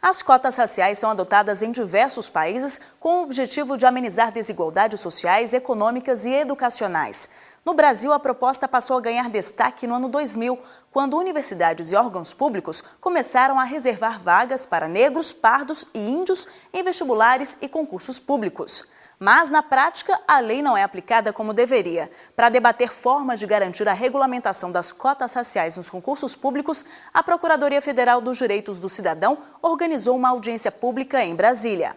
As cotas raciais são adotadas em diversos países com o objetivo de amenizar desigualdades sociais, econômicas e educacionais. No Brasil, a proposta passou a ganhar destaque no ano 2000, quando universidades e órgãos públicos começaram a reservar vagas para negros, pardos e índios em vestibulares e concursos públicos. Mas, na prática, a lei não é aplicada como deveria. Para debater formas de garantir a regulamentação das cotas raciais nos concursos públicos, a Procuradoria Federal dos Direitos do Cidadão organizou uma audiência pública em Brasília.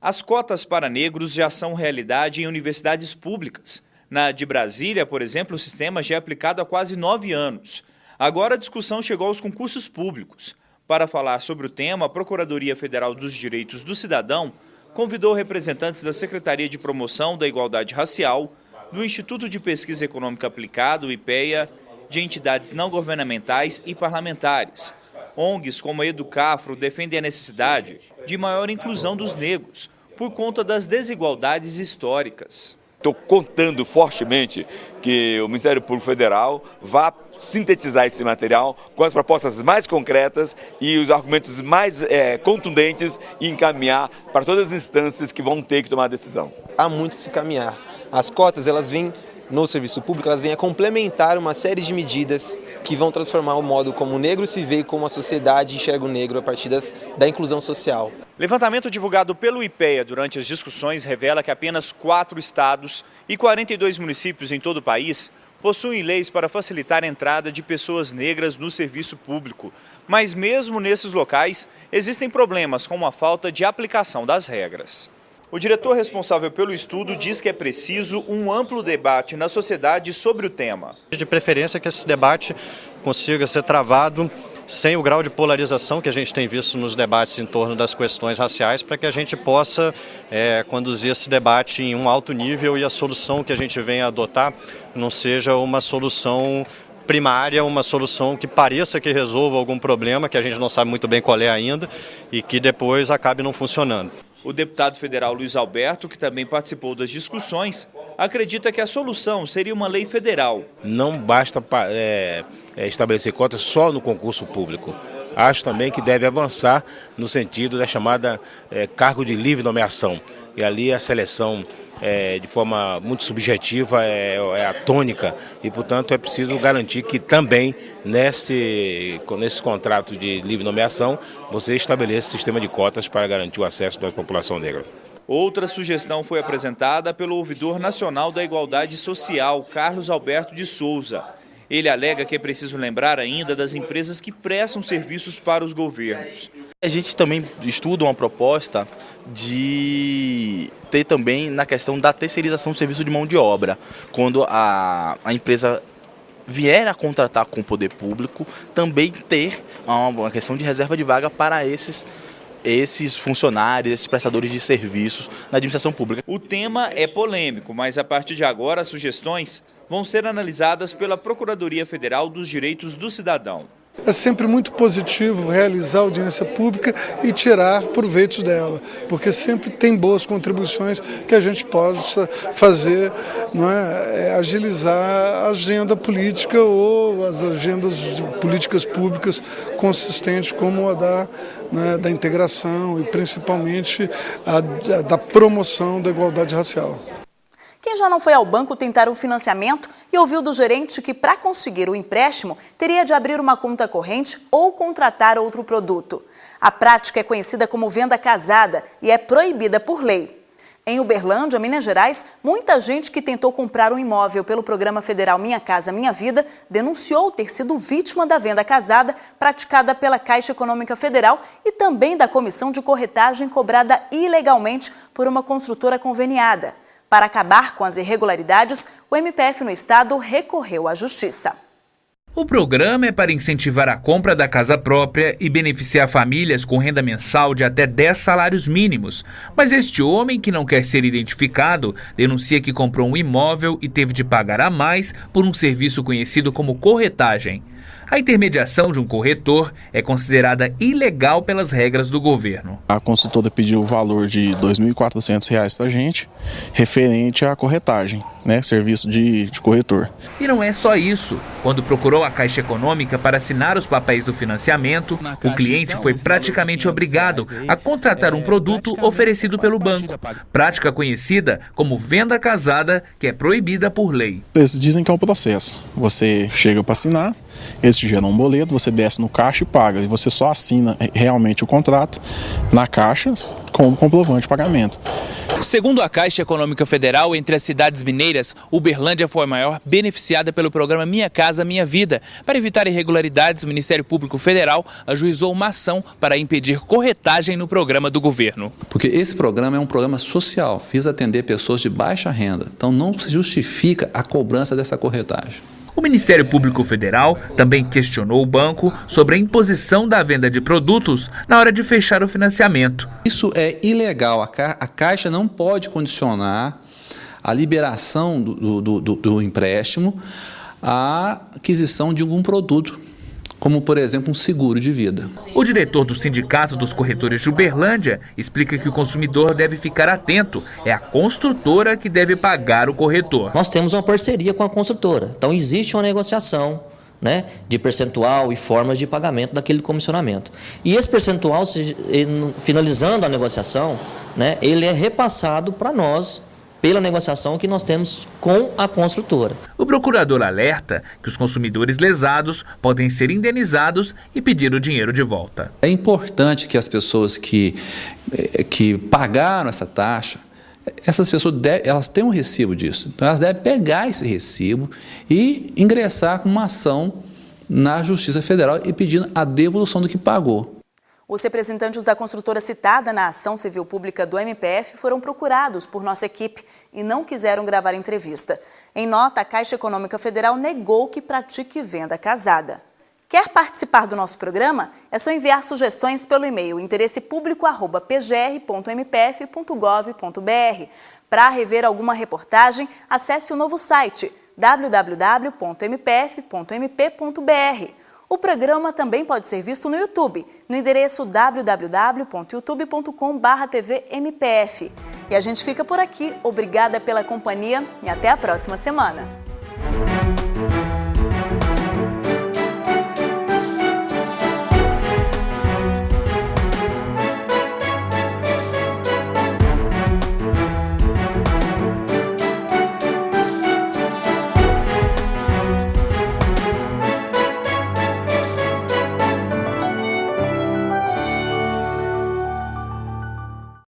As cotas para negros já são realidade em universidades públicas. Na de Brasília, por exemplo, o sistema já é aplicado há quase 9 anos. Agora a discussão chegou aos concursos públicos. Para falar sobre o tema, a Procuradoria Federal dos Direitos do Cidadão convidou representantes da Secretaria de Promoção da Igualdade Racial, do Instituto de Pesquisa Econômica Aplicada, o IPEA, de entidades não governamentais e parlamentares. ONGs como a Educafro defendem a necessidade de maior inclusão dos negros, por conta das desigualdades históricas. Estou contando fortemente que o Ministério Público Federal vá sintetizar esse material com as propostas mais concretas e os argumentos mais contundentes e encaminhar para todas as instâncias que vão ter que tomar a decisão. Há muito que se caminhar. As cotas, elas vêm no serviço público, elas vêm a complementar uma série de medidas que vão transformar o modo como o negro se vê e como a sociedade enxerga o negro a partir da inclusão social. Levantamento divulgado pelo IPEA durante as discussões revela que apenas 4 estados e 42 municípios em todo o país possuem leis para facilitar a entrada de pessoas negras no serviço público. Mas mesmo nesses locais, existem problemas como a falta de aplicação das regras. O diretor responsável pelo estudo diz que é preciso um amplo debate na sociedade sobre o tema. De preferência que esse debate consiga ser travado sem o grau de polarização que a gente tem visto nos debates em torno das questões raciais, para que a gente possa conduzir esse debate em um alto nível e a solução que a gente venha a adotar não seja uma solução primária, uma solução que pareça que resolva algum problema, que a gente não sabe muito bem qual é ainda, e que depois acabe não funcionando. O deputado federal Luiz Alberto, que também participou das discussões, acredita que a solução seria uma lei federal. Não basta estabelecer cotas só no concurso público. Acho também que deve avançar no sentido da chamada cargo de livre nomeação. E ali a seleção de forma muito subjetiva é a tônica e, portanto, é preciso garantir que também nesse contrato de livre nomeação você estabeleça sistema de cotas para garantir o acesso da população negra. Outra sugestão foi apresentada pelo ouvidor nacional da Igualdade Social, Carlos Alberto de Souza. Ele alega que é preciso lembrar ainda das empresas que prestam serviços para os governos. A gente também estuda uma proposta de ter também na questão da terceirização do serviço de mão de obra. Quando a empresa vier a contratar com o poder público, também ter uma questão de reserva de vaga para esses funcionários, esses prestadores de serviços na administração pública. O tema é polêmico, mas a partir de agora as sugestões vão ser analisadas pela Procuradoria Federal dos Direitos do Cidadão. É sempre muito positivo realizar audiência pública e tirar proveitos dela, porque sempre tem boas contribuições que a gente possa fazer, não é, agilizar a agenda política ou as agendas de políticas públicas consistentes como a da integração e principalmente a da promoção da igualdade racial. Quem já não foi ao banco tentar um financiamento e ouviu do gerente que, para conseguir o empréstimo, teria de abrir uma conta corrente ou contratar outro produto. A prática é conhecida como venda casada e é proibida por lei. Em Uberlândia, Minas Gerais, muita gente que tentou comprar um imóvel pelo programa federal Minha Casa Minha Vida denunciou ter sido vítima da venda casada praticada pela Caixa Econômica Federal e também da comissão de corretagem cobrada ilegalmente por uma construtora conveniada. Para acabar com as irregularidades, o MPF no estado recorreu à justiça. O programa é para incentivar a compra da casa própria e beneficiar famílias com renda mensal de até 10 salários mínimos. Mas este homem, que não quer ser identificado, denuncia que comprou um imóvel e teve de pagar a mais por um serviço conhecido como corretagem. A intermediação de um corretor é considerada ilegal pelas regras do governo. A consultora pediu o valor de R$ 2.400 para a gente, referente à corretagem, serviço de corretor. E não é só isso. Quando procurou a Caixa Econômica para assinar os papéis do financiamento, o cliente foi praticamente obrigado a contratar um produto oferecido pelo banco. Prática conhecida como venda casada, que é proibida por lei. Eles dizem que é um processo. Você chega para assinar, eles te geram um boleto, você desce no caixa e paga. E você só assina realmente o contrato na caixa com comprovante de pagamento. Segundo a Caixa Econômica Federal, entre as cidades mineiras, Uberlândia foi a maior beneficiada pelo programa Minha Casa Minha Vida. Para evitar irregularidades, o Ministério Público Federal ajuizou uma ação para impedir corretagem no programa do governo. Porque esse programa é um programa social, visa atender pessoas de baixa renda. Então não se justifica a cobrança dessa corretagem. O Ministério Público Federal também questionou o banco sobre a imposição da venda de produtos na hora de fechar o financiamento. Isso é ilegal. A Caixa não pode condicionar a liberação do empréstimo à aquisição de algum produto, como, por exemplo, um seguro de vida. O diretor do Sindicato dos Corretores de Uberlândia explica que o consumidor deve ficar atento. É a construtora que deve pagar o corretor. Nós temos uma parceria com a construtora, então existe uma negociação, de percentual e formas de pagamento daquele comissionamento. E esse percentual, finalizando a negociação, ele é repassado para nós, pela negociação que nós temos com a construtora. O procurador alerta que os consumidores lesados podem ser indenizados e pedir o dinheiro de volta. É importante que as pessoas que pagaram essa taxa, essas pessoas elas têm um recibo disso. Então elas devem pegar esse recibo e ingressar com uma ação na Justiça Federal e pedindo a devolução do que pagou. Os representantes da construtora citada na ação civil pública do MPF foram procurados por nossa equipe e não quiseram gravar entrevista. Em nota, a Caixa Econômica Federal negou que pratique venda casada. Quer participar do nosso programa? É só enviar sugestões pelo e-mail interessepublico@pgr.mpf.gov.br. Para rever alguma reportagem, acesse o novo site www.mpf.mp.br. O programa também pode ser visto no YouTube, no endereço www.youtube.com/tvmpf. E a gente fica por aqui. Obrigada pela companhia e até a próxima semana.